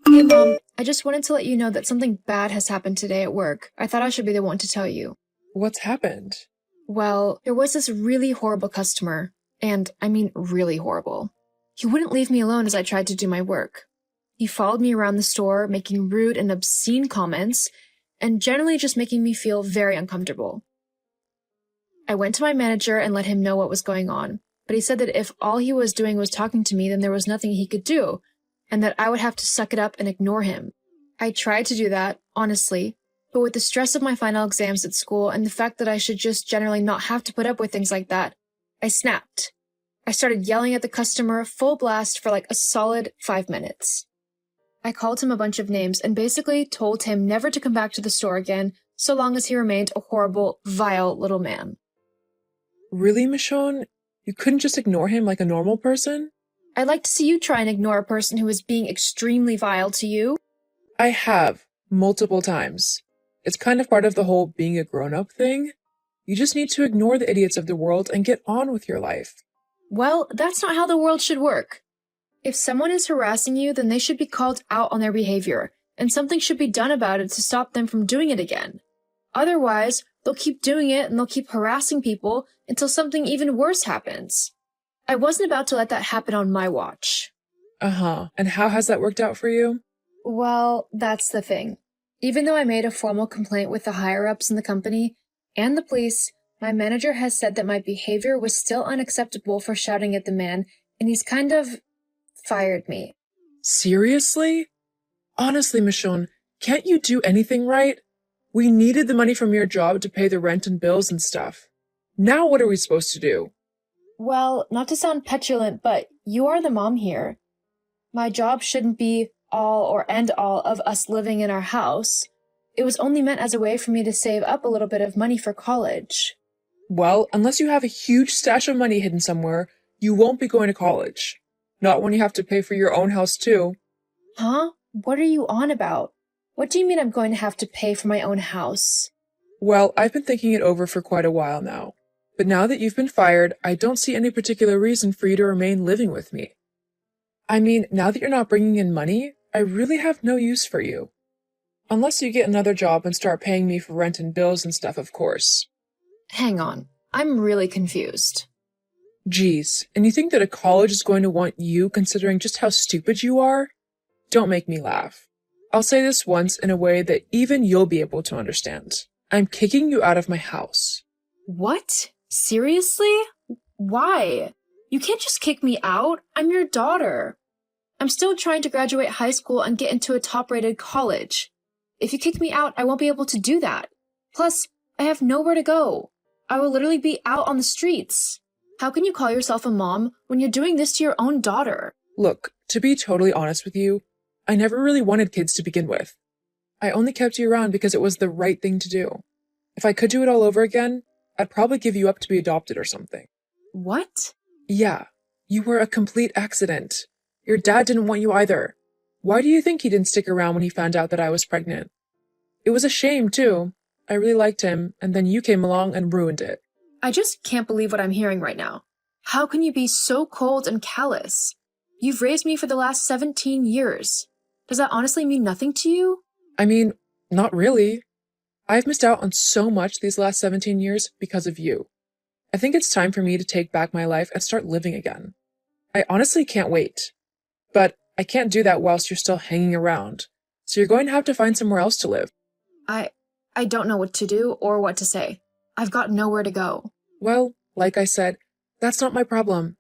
Hey mom, I just wanted to let you know that something bad has happened today at work. I thought I should be the one to tell you. What's happened? Well, there was this really horrible customer, and I mean really horrible. He wouldn't leave me alone as I tried to do my work. He followed me around the store, making rude and obscene comments, and generally just making me feel very uncomfortable. I went to my manager and let him know what was going on, but he said that if all he was doing was talking to me, then there was nothing he could do, and that I would have to suck it up and ignore him. I tried to do that, honestly, but with the stress of my final exams at school and the fact that I should just generally not have to put up with things like that, I snapped. I started yelling at the customer full blast for like a solid 5 minutes. I called him a bunch of names and basically told him never to come back to the store again so long as he remained a horrible, vile little man. Really, Michonne? You couldn't just ignore him like a normal person? I'd like to see you try and ignore a person who is being extremely vile to you. I have, multiple times. It's kind of part of the whole being a grown-up thing. You just need to ignore the idiots of the world and get on with your life. Well, that's not how the world should work. If someone is harassing you, then they should be called out on their behavior, and something should be done about it to stop them from doing it again. Otherwise, they'll keep doing it and they'll keep harassing people until something even worse happens. I wasn't about to let that happen on my watch. Uh-huh. And how has that worked out for you? Well, that's the thing. Even though I made a formal complaint with the higher-ups in the company and the police, my manager has said that my behavior was still unacceptable for shouting at the man, and he's kind of fired me. Seriously? Honestly, Michonne, can't you do anything right? We needed the money from your job to pay the rent and bills and stuff. Now what are we supposed to do? Well, not to sound petulant, but you are the mom here. My job shouldn't be all or end all of us living in our house. It was only meant as a way for me to save up a little bit of money for college. Well, unless you have a huge stash of money hidden somewhere, you won't be going to college. Not when you have to pay for your own house, too. Huh? What are you on about? What do you mean I'm going to have to pay for my own house? Well, I've been thinking it over for quite a while now. But now that you've been fired, I don't see any particular reason for you to remain living with me. I mean, now that you're not bringing in money, I really have no use for you. Unless you get another job and start paying me for rent and bills and stuff, of course. Hang on. I'm really confused. Geez, and you think that a college is going to want you considering just how stupid you are? Don't make me laugh. I'll say this once in a way that even you'll be able to understand. I'm kicking you out of my house. What? Seriously? Why? You can't just kick me out. I'm your daughter. I'm still trying to graduate high school and get into a top-rated college. If you kick me out, I won't be able to do that. Plus, I have nowhere to go. I will literally be out on the streets. How can you call yourself a mom when you're doing this to your own daughter? Look, to be totally honest with you, I never really wanted kids to begin with. I only kept you around because it was the right thing to do. If I could do it all over again, I'd probably give you up to be adopted or something. What? Yeah, you were a complete accident. Your dad didn't want you either. Why do you think he didn't stick around when he found out that I was pregnant? It was a shame, too. I really liked him, and then you came along and ruined it. I just can't believe what I'm hearing right now. How can you be so cold and callous? You've raised me for the last 17 years. Does that honestly mean nothing to you? I mean, not really. I've missed out on so much these last 17 years because of you. I think it's time for me to take back my life and start living again. I honestly can't wait. But I can't do that whilst you're still hanging around. So you're going to have to find somewhere else to live. I don't know what to do or what to say. I've got nowhere to go. Well, like I said, that's not my problem.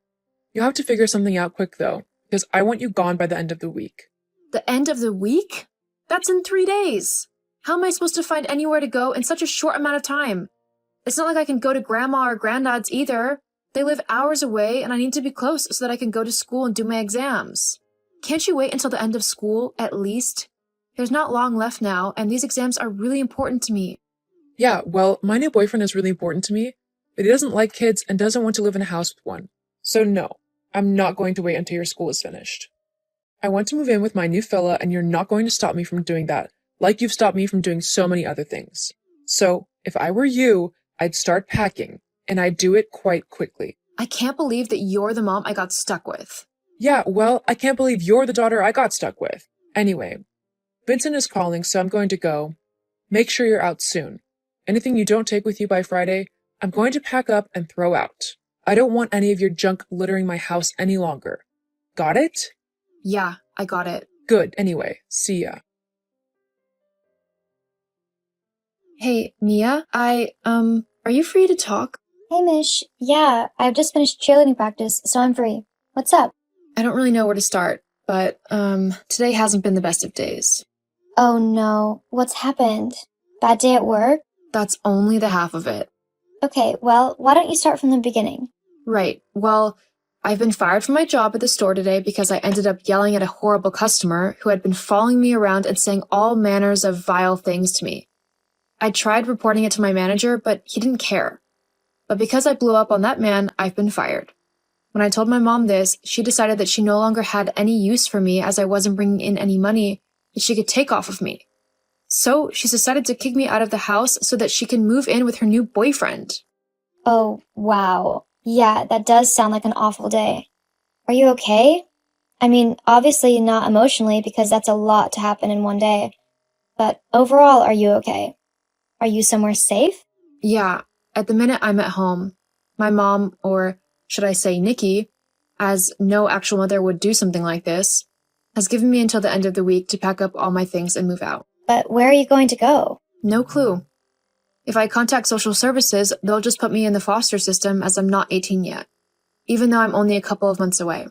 You'll have to figure something out quick though, because I want you gone by the end of the week. The end of the week? That's in 3 days. How am I supposed to find anywhere to go in such a short amount of time? It's not like I can go to grandma or granddad's either. They live hours away and I need to be close so that I can go to school and do my exams. Can't you wait until the end of school, at least? There's not long left now, and these exams are really important to me. Yeah, well, my new boyfriend is really important to me, but he doesn't like kids and doesn't want to live in a house with one. So no, I'm not going to wait until your school is finished. I want to move in with my new fella and you're not going to stop me from doing that, like you've stopped me from doing so many other things. So, if I were you, I'd start packing, and I'd do it quite quickly. I can't believe that you're the mom I got stuck with. Yeah, well, I can't believe you're the daughter I got stuck with. Anyway, Vincent is calling, so I'm going to go. Make sure you're out soon. Anything you don't take with you by Friday, I'm going to pack up and throw out. I don't want any of your junk littering my house any longer. Got it? Yeah, I got it. Good. Anyway, see ya. Hey, Mia, are you free to talk? Hey, Mish. Yeah, I've just finished cheerleading practice, so I'm free. What's up? I don't really know where to start, but, today hasn't been the best of days. Oh no, what's happened? Bad day at work? That's only the half of it. Okay, well, why don't you start from the beginning? Right. Well, I've been fired from my job at the store today because I ended up yelling at a horrible customer who had been following me around and saying all manners of vile things to me. I tried reporting it to my manager, but he didn't care. But because I blew up on that man, I've been fired. When I told my mom this, she decided that she no longer had any use for me as I wasn't bringing in any money that she could take off of me. So she's decided to kick me out of the house so that she can move in with her new boyfriend. Oh, wow. Yeah, that does sound like an awful day. Are you okay? I mean, obviously not emotionally because that's a lot to happen in one day. But overall, are you okay? Are you somewhere safe? Yeah, at the minute I'm at home. My mom, or should I say Nikki, as no actual mother would do something like this, has given me until the end of the week to pack up all my things and move out. But where are you going to go? No clue. If I contact social services, they'll just put me in the foster system as I'm not 18 yet, even though I'm only a couple of months away.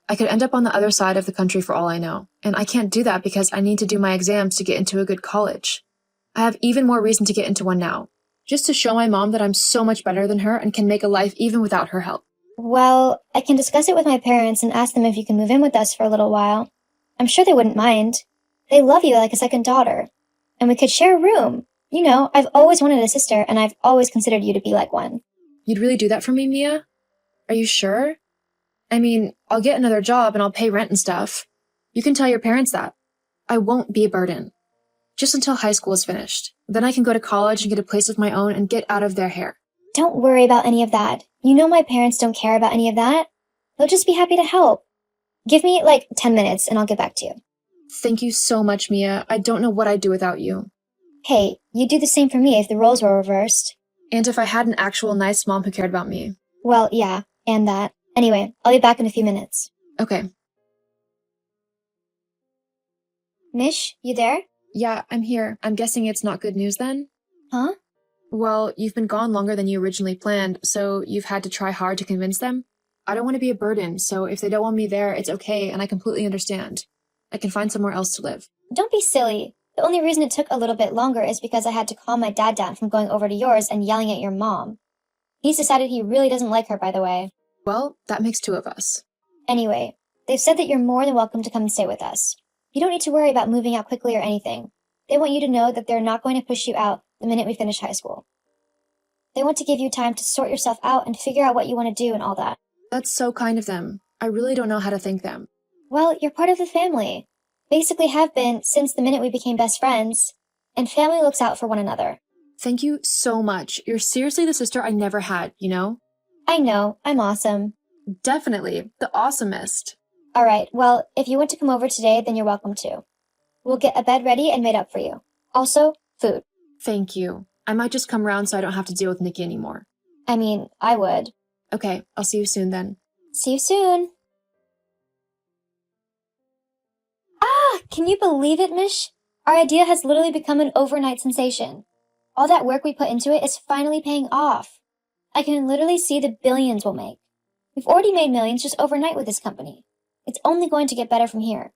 I could end up on the other side of the country for all I know, and I can't do that because I need to do my exams to get into a good college. I have even more reason to get into one now, just to show my mom that I'm so much better than her and can make a life even without her help. Well, I can discuss it with my parents and ask them if you can move in with us for a little while. I'm sure they wouldn't mind. They love you like a second daughter. And we could share a room. You know, I've always wanted a sister, and I've always considered you to be like one. You'd really do that for me, Mia? Are you sure? I mean, I'll get another job and I'll pay rent and stuff. You can tell your parents that. I won't be a burden. Just until high school is finished. Then I can go to college and get a place of my own and get out of their hair. Don't worry about any of that. You know my parents don't care about any of that. They'll just be happy to help. Give me, 10 minutes and I'll get back to you. Thank you so much, Mia. I don't know what I'd do without you. Hey, you'd do the same for me if the roles were reversed. And if I had an actual nice mom who cared about me. Well, yeah, and that. Anyway, I'll be back in a few minutes. Okay. Mish, you there? Yeah, I'm here. I'm guessing it's not good news then? Huh? Well, you've been gone longer than you originally planned, so you've had to try hard to convince them? I don't want to be a burden, so if they don't want me there, it's okay, and I completely understand. I can find somewhere else to live. Don't be silly. The only reason it took a little bit longer is because I had to calm my dad down from going over to yours and yelling at your mom. He's decided he really doesn't like her, by the way. Well, that makes two of us. Anyway, they've said that you're more than welcome to come and stay with us. You don't need to worry about moving out quickly or anything. They want you to know that they're not going to push you out the minute we finish high school. They want to give you time to sort yourself out and figure out what you want to do and all that. That's so kind of them. I really don't know how to thank them. Well, you're part of the family. Basically have been since the minute we became best friends. And family looks out for one another. Thank you so much. You're seriously the sister I never had, you know? I know, I'm awesome. Definitely. The awesomest. Alright, well, if you want to come over today, then you're welcome to. We'll get a bed ready and made up for you. Also, food. Thank you. I might just come around so I don't have to deal with Nikki anymore. I mean, I would. Okay, I'll see you soon then. See you soon. Ah, can you believe it, Mish? Our idea has literally become an overnight sensation. All that work we put into it is finally paying off. I can literally see the billions we'll make. We've already made millions just overnight with this company. It's only going to get better from here.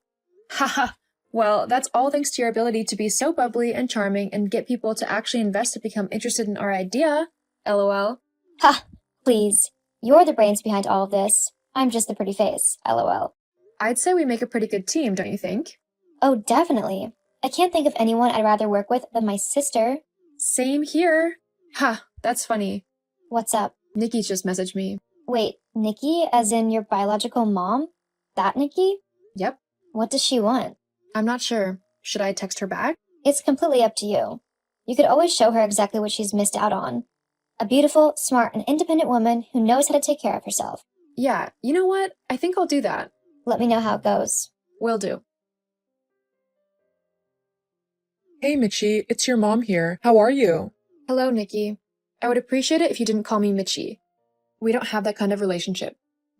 Haha. Well, that's all thanks to your ability to be so bubbly and charming and get people to actually invest to become interested in our idea. LOL. Ha! Please. You're the brains behind all of this. I'm just the pretty face. LOL. I'd say we make a pretty good team, don't you think? Oh, definitely. I can't think of anyone I'd rather work with than my sister. Same here. Ha, that's funny. What's up? Nikki's just messaged me. Wait, Nikki, as in your biological mom? That Nikki? Yep. What does she want? I'm not sure. Should I text her back? It's completely up to you. You could always show her exactly what she's missed out on. A beautiful, smart, and independent woman who knows how to take care of herself. Yeah, you know what? I think I'll do that. Let me know how it goes. Will do. Hey, Mitchie, it's your mom here. How are you? Hello, Nikki. I would appreciate it if you didn't call me Mitchie. We don't have that kind of relationship.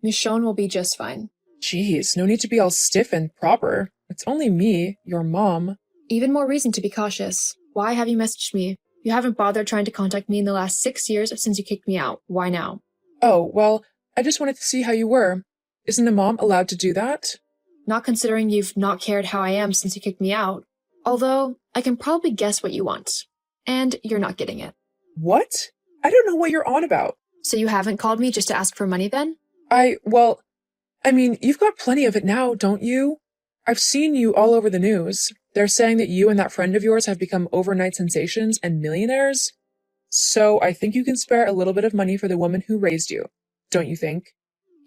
Michonne will be just fine. Jeez, no need to be all stiff and proper. It's only me, your mom. Even more reason to be cautious. Why have you messaged me? You haven't bothered trying to contact me in the last 6 years since you kicked me out. Why now? Oh, well, I just wanted to see how you were. Isn't a mom allowed to do that? Not considering you've not cared how I am since you kicked me out. Although, I can probably guess what you want. And you're not getting it. What? I don't know what you're on about. So you haven't called me just to ask for money then? You've got plenty of it now, don't you? I've seen you all over the news. They're saying that you and that friend of yours have become overnight sensations and millionaires. So I think you can spare a little bit of money for the woman who raised you, don't you think?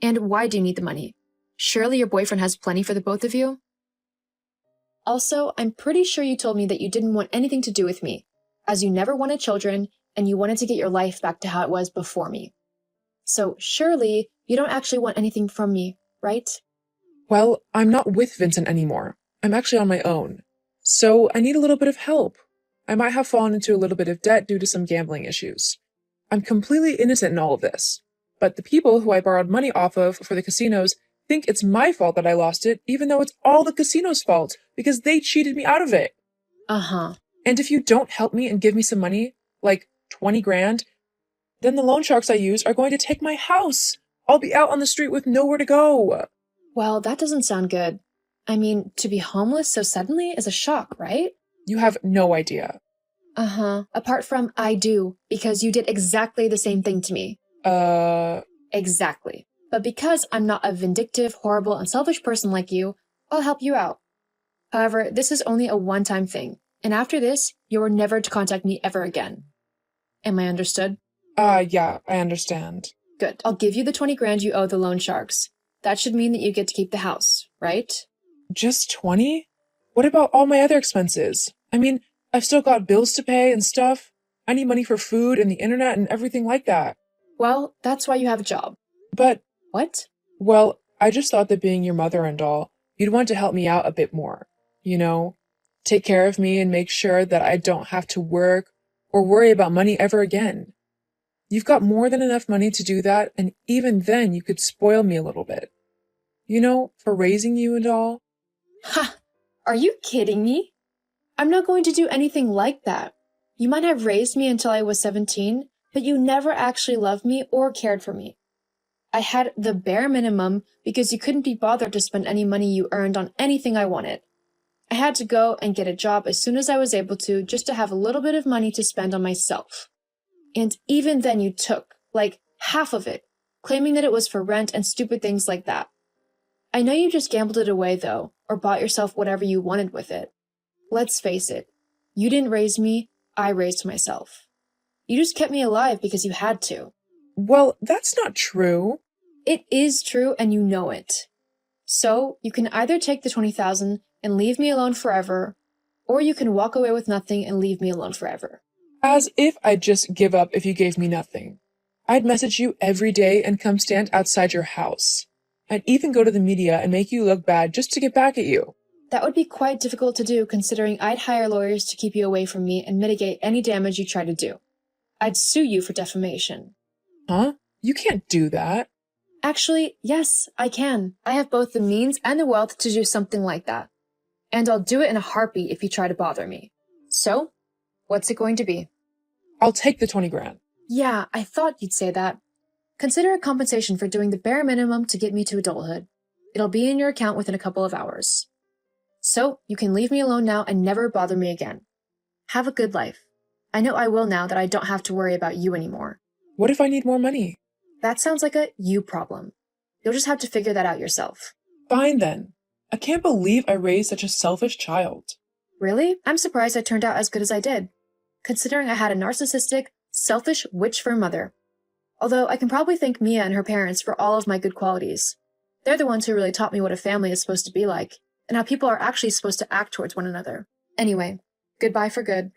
And why do you need the money? Surely your boyfriend has plenty for the both of you? Also, I'm pretty sure you told me that you didn't want anything to do with me, as you never wanted children and you wanted to get your life back to how it was before me. So surely you don't actually want anything from me, right? Well, I'm not with Vincent anymore. I'm actually on my own. So I need a little bit of help. I might have fallen into a little bit of debt due to some gambling issues. I'm completely innocent in all of this. But the people who I borrowed money off of for the casinos think it's my fault that I lost it, even though it's all the casino's fault, because they cheated me out of it. Uh-huh. And if you don't help me and give me some money, like 20 grand, then the loan sharks I use are going to take my house. I'll be out on the street with nowhere to go. Well, that doesn't sound good. I mean, to be homeless so suddenly is a shock, right? You have no idea. Uh-huh. Apart from I do, because you did exactly the same thing to me. Exactly. But because I'm not a vindictive, horrible, and selfish person like you, I'll help you out. However, this is only a one-time thing, and after this, you are never to contact me ever again. Am I understood? Yeah, I understand. Good. I'll give you the 20 grand you owe the loan sharks. That should mean that you get to keep the house, right? Just 20? What about all my other expenses? I mean, I've still got bills to pay and stuff. I need money for food and the internet and everything like that. Well, that's why you have a job. But, What? well, I just thought that being your mother and all, you'd want to help me out a bit more. You know, take care of me and make sure that I don't have to work or worry about money ever again. You've got more than enough money to do that, and even then you could spoil me a little bit. You know, for raising you and all. Ha! Are you kidding me? I'm not going to do anything like that. You might have raised me until I was 17, but you never actually loved me or cared for me. I had the bare minimum because you couldn't be bothered to spend any money you earned on anything I wanted. I had to go and get a job as soon as I was able to just to have a little bit of money to spend on myself. And even then you took, like, half of it, claiming that it was for rent and stupid things like that. I know you just gambled it away, though, or bought yourself whatever you wanted with it. Let's face it, you didn't raise me, I raised myself. You just kept me alive because you had to. Well, that's not true. It is true and you know it. So, you can either take the 20,000 and leave me alone forever, or you can walk away with nothing and leave me alone forever. As if I'd just give up if you gave me nothing. I'd message you every day and come stand outside your house. I'd even go to the media and make you look bad just to get back at you. That would be quite difficult to do considering I'd hire lawyers to keep you away from me and mitigate any damage you try to do. I'd sue you for defamation. Huh? You can't do that. Actually, yes, I can. I have both the means and the wealth to do something like that. And I'll do it in a heartbeat if you try to bother me. So, what's it going to be? I'll take the 20 grand. Yeah, I thought you'd say that. Consider it compensation for doing the bare minimum to get me to adulthood. It'll be in your account within a couple of hours. So, you can leave me alone now and never bother me again. Have a good life. I know I will now that I don't have to worry about you anymore. What if I need more money? That sounds like a you problem. You'll just have to figure that out yourself. Fine then. I can't believe I raised such a selfish child. Really? I'm surprised I turned out as good as I did, considering I had a narcissistic, selfish witch for a mother. Although I can probably thank Mia and her parents for all of my good qualities. They're the ones who really taught me what a family is supposed to be like, and how people are actually supposed to act towards one another. Anyway, goodbye for good.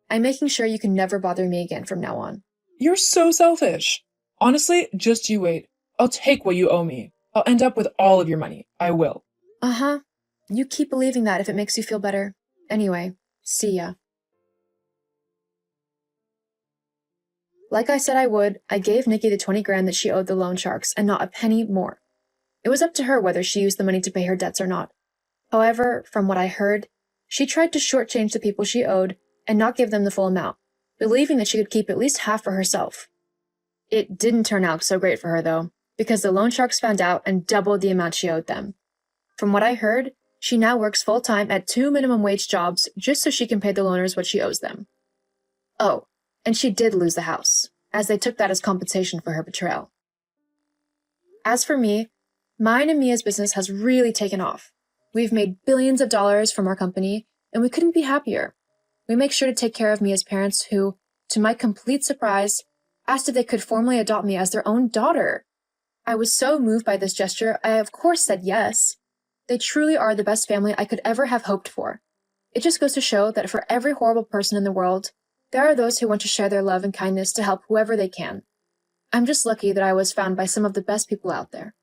I'm making sure you can never bother me again from now on. You're so selfish. Honestly, just you wait. I'll take what you owe me. I'll end up with all of your money. I will. Uh-huh. You keep believing that if it makes you feel better. Anyway, see ya. Like I said I would, I gave Nikki the 20 grand that she owed the loan sharks and not a penny more. It was up to her whether she used the money to pay her debts or not. However, from what I heard, she tried to shortchange the people she owed and not give them the full amount, believing that she could keep at least half for herself. It didn't turn out so great for her, though, because the loan sharks found out and doubled the amount she owed them. From what I heard, she now works full-time at 2 minimum wage jobs just so she can pay the loaners what she owes them. Oh, and she did lose the house, as they took that as compensation for her betrayal. As for me, mine and Mia's business has really taken off. We've made billions of dollars from our company, and we couldn't be happier. We make sure to take care of Mia's parents who, to my complete surprise, asked if they could formally adopt me as their own daughter. I was so moved by this gesture, I of course said yes. They truly are the best family I could ever have hoped for. It just goes to show that for every horrible person in the world, there are those who want to share their love and kindness to help whoever they can. I'm just lucky that I was found by some of the best people out there.